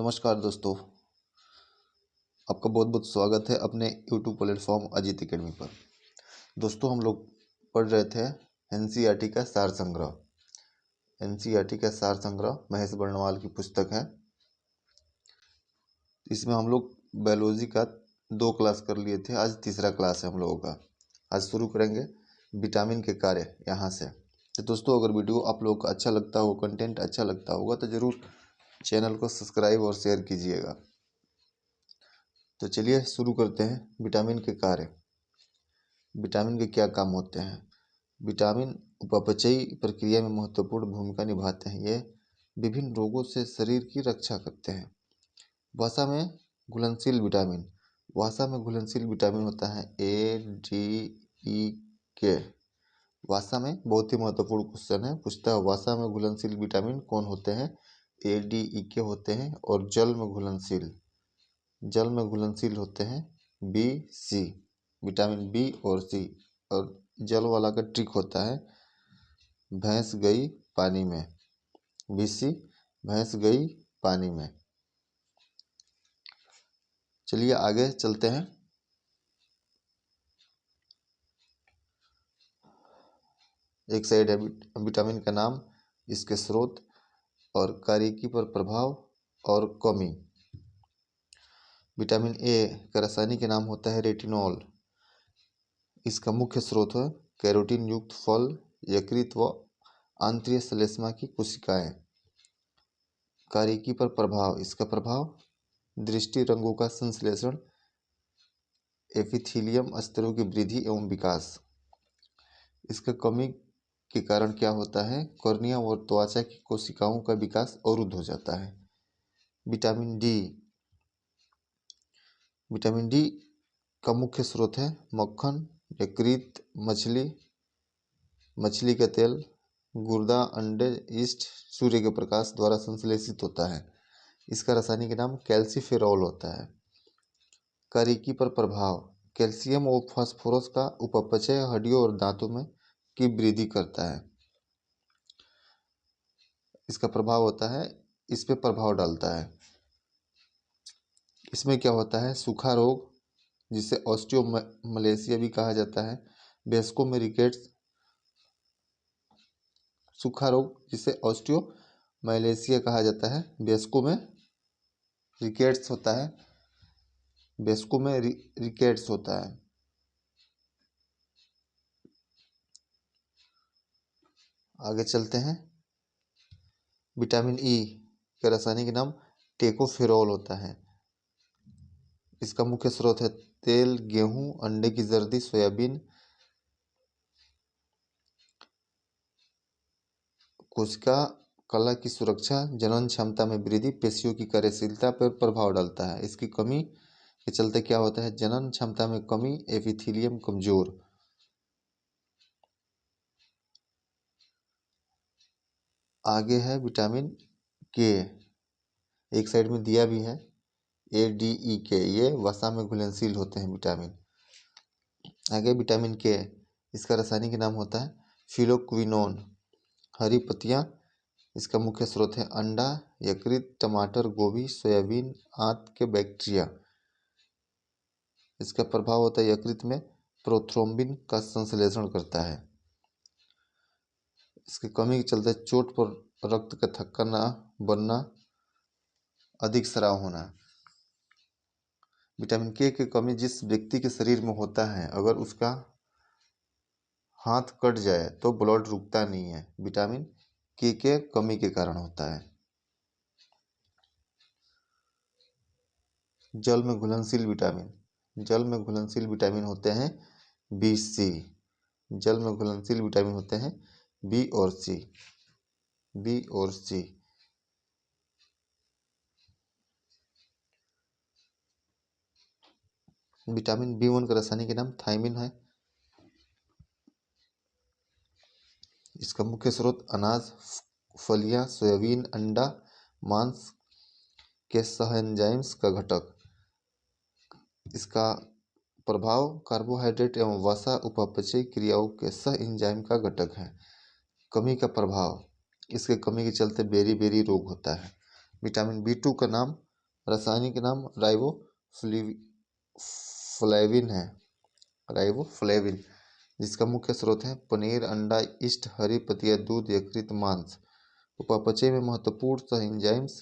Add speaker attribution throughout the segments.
Speaker 1: नमस्कार दोस्तों, आपका बहुत बहुत स्वागत है अपने यूट्यूब प्लेटफॉर्म अजीत एकेडमी पर। दोस्तों, हम लोग पढ़ रहे थे एनसीईआरटी का सार संग्रह। एनसीईआरटी का सार संग्रह महेश बर्णवाल की पुस्तक है। इसमें हम लोग बायोलॉजी का 2 क्लास कर लिए थे, आज तीसरा क्लास है हम लोगों का। आज शुरू करेंगे विटामिन के कार्य यहाँ से। तो दोस्तों, अगर वीडियो आप लोगों को अच्छा लगता हो, कंटेंट अच्छा लगता होगा तो ज़रूर चैनल को सब्सक्राइब और शेयर कीजिएगा। तो चलिए शुरू करते हैं। विटामिन के कार्य। विटामिन के क्या काम होते हैं? विटामिन उपापचयी प्रक्रिया में महत्वपूर्ण भूमिका निभाते हैं। ये विभिन्न रोगों से शरीर की रक्षा करते हैं। वसा में घुलनशील विटामिन। वसा में घुलनशील विटामिन होता है ADE वसा में बहुत ही महत्वपूर्ण क्वेश्चन है, पूछता है वसा में घुलनशील विटामिन कौन होते हैं? ADE होते हैं। और जल में घुलनशील होते हैं BC, विटामिन बी और सी। और जल वाला का ट्रिक होता है भैंस गई पानी में, BC भैंस गई पानी में। चलिए आगे चलते हैं। एक साइड है विटामिन का नाम, इसके स्रोत और कार्यकी पर प्रभाव और कमी। विटामिन ए का रासायनिक नाम होता है रेटिनॉल। इसका मुख्य स्रोत है कैरोटीन युक्त फल, यकृत व आंतरिक श्लेष्मा की कोशिकाएं। कार्यकी पर प्रभाव। इसका प्रभाव दृष्टि रंगों का संश्लेषण, एपिथेलियम स्तरों की वृद्धि एवं विकास। इसका कमी के कारण क्या होता है? कॉर्निया और त्वचा की कोशिकाओं का विकास अवरुद्ध हो जाता है। Vitamin D. विटामिन डी का मुख्य स्रोत है मक्खन, यकृत, मछली का तेल, गुर्दा, अंडे, यीस्ट, सूर्य के प्रकाश द्वारा संश्लेषित होता है। इसका रासायनिक नाम कैल्सीफेरॉल होता है। कार्यकी पर प्रभाव। कैल्शियम और फास्फोरस का उपापचय हड्डियों और दांतों में की वृद्धि करता है। इसका प्रभाव होता है, इस पे प्रभाव डालता है। इसमें क्या होता है? सूखा रोग, जिसे ऑस्टियोमलेशिया भी कहा जाता है। वयस्कों में रिकेट्स। सूखा रोग जिसे ऑस्टियोमलेशिया कहा जाता है, वयस्कों में रिकेट्स होता है। वयस्कों में रिकेट्स होता है। आगे चलते हैं। विटामिन ई का रासायनिक नाम टेकोफेरॉल होता है। इसका मुख्य स्रोत है तेल, गेहूं, अंडे की जर्दी, सोयाबीन। कोशिका कला की सुरक्षा, जनन क्षमता में वृद्धि, पेशियों की कार्यशीलता पर प्रभाव डालता है। इसकी कमी के चलते क्या होता है? जनन क्षमता में कमी, एपिथेलियम कमजोर। आगे है विटामिन के। एक साइड में दिया भी है ADE। ये वसा में घुलनशील होते हैं विटामिन। आगे विटामिन के, इसका रासायनिक नाम होता है फिलोक्विनोन। हरी पत्तियां। इसका मुख्य स्रोत है अंडा, यकृत, टमाटर, गोभी, सोयाबीन, आंत के बैक्टीरिया। इसका प्रभाव होता है यकृत में प्रोथ्रोम्बिन का संश्लेषण करता है। इसकी कमी के चलते चोट पर रक्त का थक्का न बनना, अधिक स्राव होना। विटामिन के की कमी जिस व्यक्ति के शरीर में होता है, अगर उसका हाथ कट जाए तो ब्लड रुकता नहीं है, विटामिन के कमी के कारण होता है। जल में घुलनशील विटामिन। जल में घुलनशील विटामिन होते हैं BC। जल में घुलनशील विटामिन होते हैं बी और सी। विटामिन B1 का रासायनिक नाम थायमिन है। इसका मुख्य स्रोत अनाज, फलियां, सोयाबीन, अंडा, मांस के सह एंजाइम्स का घटक। इसका प्रभाव कार्बोहाइड्रेट एवं वसा उपापचयी क्रियाओं के सह एंजाइम का घटक है। कमी का प्रभाव। इसके कमी के चलते बेरी रोग होता है। विटामिन B2 का नाम रासायनिक नाम राइबोफ्लेविन है, राइबोफ्लेविन, जिसका मुख्य स्रोत है पनीर, अंडा, यीस्ट, हरी पत्तियां, दूध, यकृत, मांस। उपापचय में महत्वपूर्ण सह एंजाइम्स,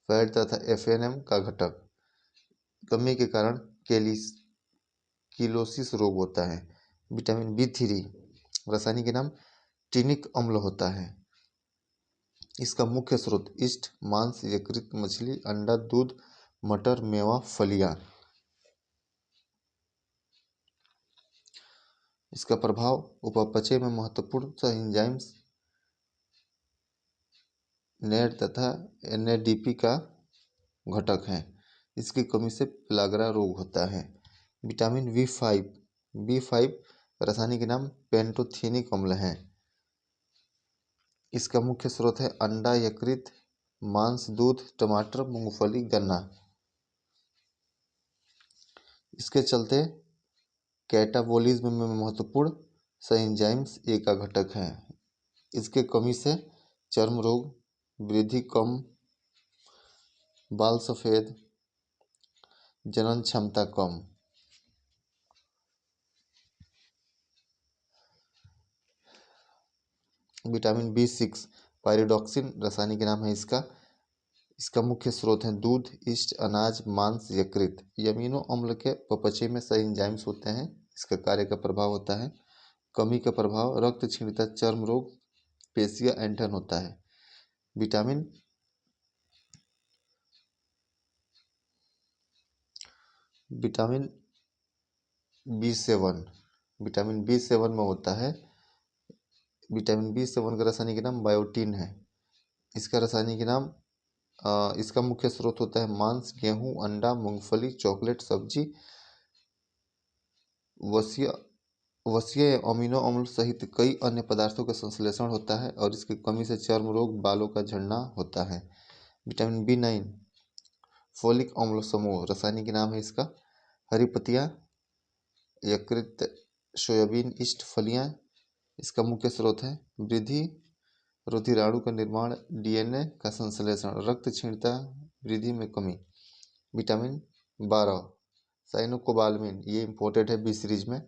Speaker 1: फैट तथा एफएनएम का घटक। कमी के कारण किलोसिस रोग होता है। विटामिन बी3 रासायनिक नाम टिनिक अम्ल होता है। इसका मुख्य स्रोत यीस्ट, मांस, यकृत, मछली, अंडा, दूध, मटर, मेवा, फलियां। इसका प्रभाव उपापचय में महत्वपूर्ण सह एंजाइम्स नेड तथा एनएडीपी का घटक है। इसकी कमी से पेलाग्रा रोग होता है। विटामिन बी फाइव रासायनिक नाम पेंटोथेनिक अम्ल है। इसका मुख्य स्रोत है अंडा, यकृत, मांस, दूध, टमाटर, मूंगफली, गन्ना। इसके चलते कैटाबोलिज्म में महत्वपूर्ण सह एंजाइम्स ए का घटक है। इसके कमी से चर्म रोग, वृद्धि कम, बाल सफेद, जनन क्षमता कम। विटामिन बी6 पायरिडॉक्सिन रासायनिक नाम है इसका मुख्य स्रोत है दूध, यीस्ट, अनाज, मांस, यकृत। ये अमीनो अम्ल के अपचय में सही एंजाइम्स होते हैं। इसका कार्य का प्रभाव होता है कमी का प्रभाव रक्त क्षीणता, चर्म रोग, पेशिया, ऐंठन होता है। विटामिन विटामिन बी7 विटामिन बी7 में होता है। विटामिन बी7 का रासायनिक नाम बायोटीन है। इसका रासायनिक नाम इसका मुख्य स्रोत होता है मांस, गेहूं, अंडा, मूंगफली, चॉकलेट, सब्जी, वसीय वसीय अमीनो अम्ल सहित कई अन्य पदार्थों का संश्लेषण होता है और इसकी कमी से चर्म रोग, बालों का झड़ना होता है। विटामिन बी9 फोलिक अम्ल समूह रासायनिक नाम है इसका हरी पत्तियां, यकृत, सोयाबीन, यीस्ट, फलियां। इसका मुख्य स्रोत है वृद्धि, रुधिराणु का निर्माण, डीएनए का संश्लेषण, रक्त क्षीणता, वृद्धि में कमी। विटामिन 12 साइनोकोबालमिन, ये इंपोर्टेड है बी सीरीज में।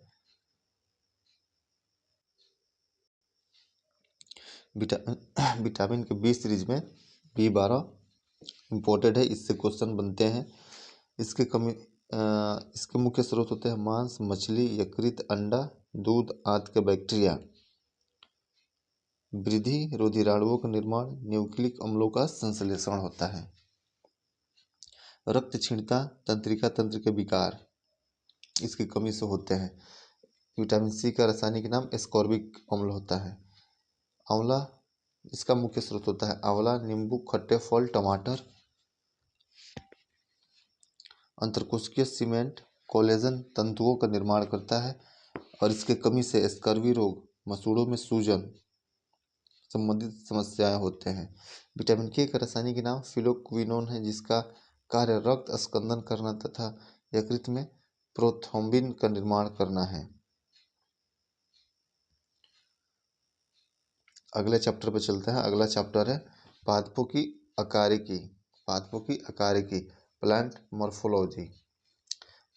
Speaker 1: विटामिन के बी सीरीज में बी12 इंपोर्टेड है, इससे क्वेश्चन बनते हैं। इसके मुख्य स्रोत होते हैं मांस, मछली, यकृत, अंडा, दूध आदि के बैक्टीरिया। वृद्धि, रुधिराणुओं का निर्माण, न्यूक्लिक अम्लों का संश्लेषण होता है। रक्त क्षीणता, तंत्रिका तंत्र के विकार इसकी कमी से होते हैं। विटामिन सी का रासायनिक नाम एस्कॉर्बिक अम्ल होता है। आंवला इसका मुख्य स्रोत होता है आंवला, नींबू, खट्टे फल, टमाटर। अंतरकोशिकीय सीमेंट कोलेजन तंतुओं का निर्माण करता है और इसके कमी से स्कर्वी रोग, मसूड़ों में सूजन संबंधित समस्याएं होते हैं। विटामिन के का रासायनिक नाम फिलोक्विनोन है, जिसका कार्य रक्त स्कंदन करना तथा यकृत में प्रोथ्रोम्बिन का निर्माण करना है। अगले चैप्टर पे चलते हैं। अगला चैप्टर है पादपों की आकारिकी प्लांट मॉर्फोलॉजी।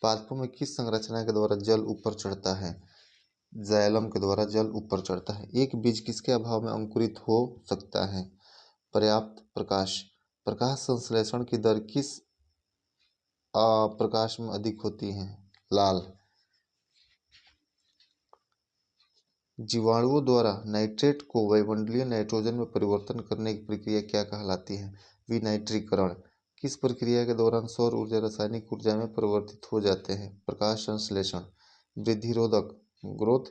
Speaker 1: पादपों में किस संरचना के द्वारा जल ऊपर चढ़ता है? जाइलम के द्वारा जल ऊपर चढ़ता है। एक बीज किसके अभाव में अंकुरित हो सकता है? पर्याप्त प्रकाश। प्रकाश संश्लेषण की दर किस प्रकाश में अधिक होती है? लाल। जीवाणुओं द्वारा नाइट्रेट को वायुमंडलीय नाइट्रोजन में परिवर्तन करने की प्रक्रिया क्या कहलाती है? विनाइट्रीकरण। किस प्रक्रिया के दौरान सौर ऊर्जा रासायनिक ऊर्जा में परिवर्तित हो जाते हैं? प्रकाश संश्लेषण। वृद्धिरोधक ग्रोथ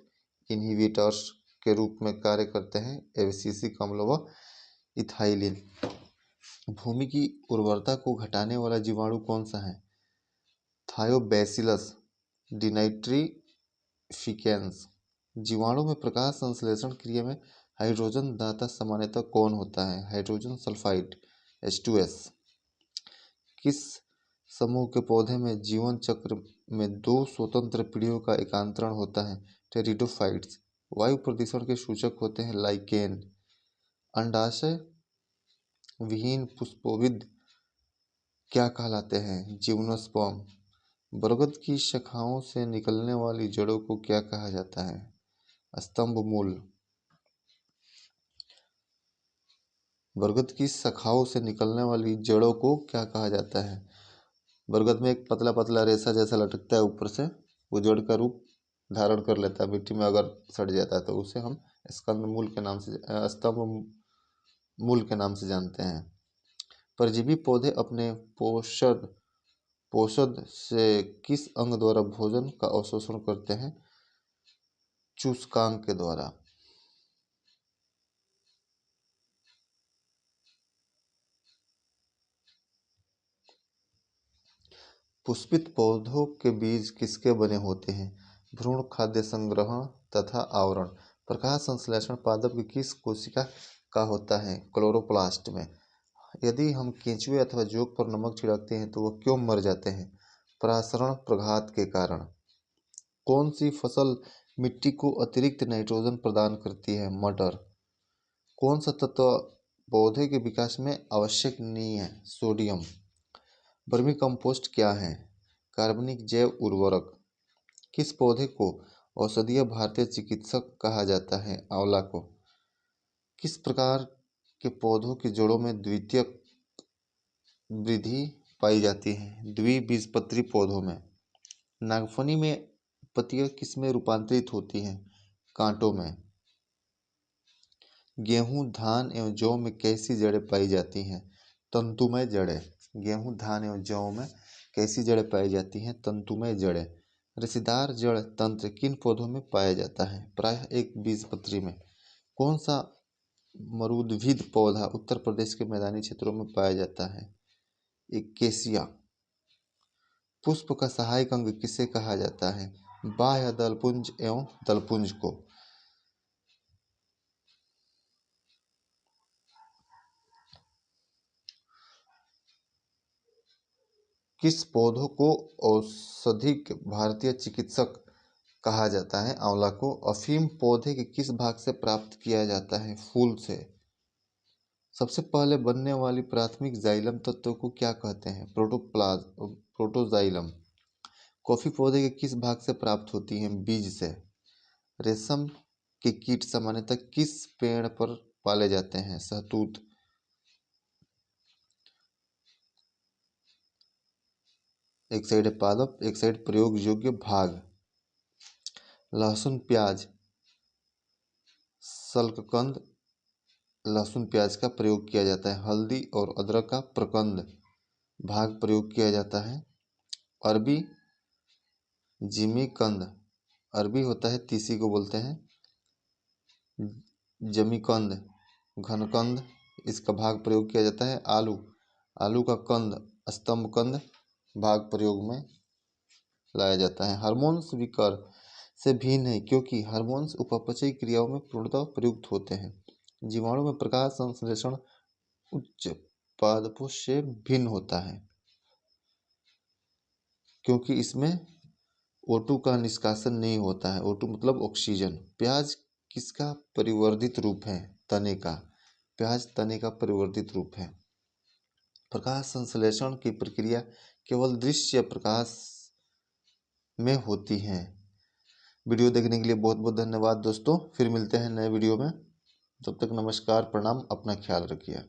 Speaker 1: इनहिबिटर्स के रूप में कार्य करते हैं एब्सिसिक अम्ल व इथाइलिन। भूमि की उर्वरता को घटाने वाला जीवाणु कौन सा है? थायोबैसिलस डिनाइट्रिफिकेंस। जीवाणु में प्रकाश संश्लेषण क्रिया में हाइड्रोजन दाता सामान्यतः कौन होता है? Hydrogen sulphide H2S। किस समूह के पौधे में जीवन चक्र में दो स्वतंत्र पीढ़ियों का एकांतरण होता है? टेरिडोफाइट्स। वायु प्रदूषण के सूचक होते हैं लाइकेन। अंडाशय विहीन पुष्पोविद क्या कहलाते हैं? जिम्नोस्पर्म। बरगद की शाखाओं से निकलने वाली जड़ों को क्या कहा जाता है? स्तंभ मूल। बरगद की शाखाओं से निकलने वाली जड़ों को क्या कहा जाता है? बरगद में एक पतला पतला रेशा जैसा लटकता है ऊपर से, वो जड़ का रूप धारण कर लेता है, मिट्टी में अगर सड़ जाता है तो उसे हम स्कंद मूल के नाम से, स्तंभ मूल के नाम से जानते हैं। परजीवी पौधे अपने पोषद पोषद से किस अंग द्वारा भोजन का अवशोषण करते हैं? चूसकांक के द्वारा। पुष्पित पौधों के बीज किसके बने होते हैं? भ्रूण, खाद्य संग्रहण तथा आवरण। प्रकाश संश्लेषण पादप की किस कोशिका का होता है? क्लोरोप्लास्ट में। यदि हम केंचुए अथवा जोंक पर नमक छिड़कते हैं तो वह क्यों मर जाते हैं? परासरण प्रघात के कारण। कौन सी फसल मिट्टी को अतिरिक्त नाइट्रोजन प्रदान करती है? मटर। कौन सा तत्व पौधे के विकास में आवश्यक नहीं है? सोडियम। वर्मी कंपोस्ट क्या है? कार्बनिक जैव उर्वरक। किस पौधे को औषधीय भारतीय चिकित्सक कहा जाता है? आंवला को। किस प्रकार के पौधों की जड़ों में द्वितीयक वृद्धि पाई जाती है? द्विबीजपत्री पौधों में। नागफनी में पत्तियां किस में रूपांतरित होती हैं? कांटों में। गेहूं, धान एवं जौ में कैसी जड़ें पाई जाती हैं? तंतुमय जड़ें। गेहूं, धान एवं जौ में कैसी जड़ें पाई जाती हैं? तंतुमय जड़ें। रेशेदार जड़ तंत्र किन पौधों में पाया जाता है? प्रायः एक बीजपत्री में। कौन सा मरूदभिद पौधा उत्तर प्रदेश के मैदानी क्षेत्रों में पाया जाता है? एकेसिया। पुष्प का सहायक अंग किसे कहा जाता है? बाह्य दलपुंज एवं दलपुंज को। किस पौधों को औषधिक भारतीय चिकित्सक कहा जाता है? आंवला को। अफीम पौधे के किस भाग से प्राप्त किया जाता है? फूल से। सबसे पहले बनने वाली प्राथमिक जाइलम तत्व को क्या कहते हैं? प्रोटोजाइलम। कॉफी पौधे के किस भाग से प्राप्त होती है? बीज से। रेशम के कीट सामान्यतः किस पेड़ पर पाले जाते हैं? शहतूत। एक साइड है पादप, एक साइड प्रयोग योग्य भाग। लहसुन, प्याज, सल्ककंद, लहसुन प्याज का प्रयोग किया जाता है। हल्दी और अदरक का प्रकंद भाग प्रयोग किया जाता है। अरबी, जिमीकंद, अरबी होता है तीसी को बोलते हैं। जमीकंद, घनकंद, इसका भाग प्रयोग किया जाता है। आलू, आलू का कंद, स्तंभकंद भाग प्रयोग में लाया जाता है। हार्मोन्स विकर से भिन्न है क्योंकि हार्मोन्स उपापचयी क्रियाओं में पूर्णतः प्रयुक्त होते हैं। जीवाणु में प्रकाश संश्लेषण उच्च पादपों से भिन्न होता है क्योंकि इसमें O2 का निष्कासन नहीं होता है। O2 मतलब ऑक्सीजन। प्याज किसका परिवर्धित रूप है? तने का। प्याज तने का परिवर्धित रूप है। प्रकाश संश्लेषण की प्रक्रिया केवल दृश्य प्रकाश में होती है। वीडियो देखने के लिए बहुत बहुत धन्यवाद दोस्तों। फिर मिलते हैं नए वीडियो में। तब तक नमस्कार, प्रणाम, अपना ख्याल रखिए।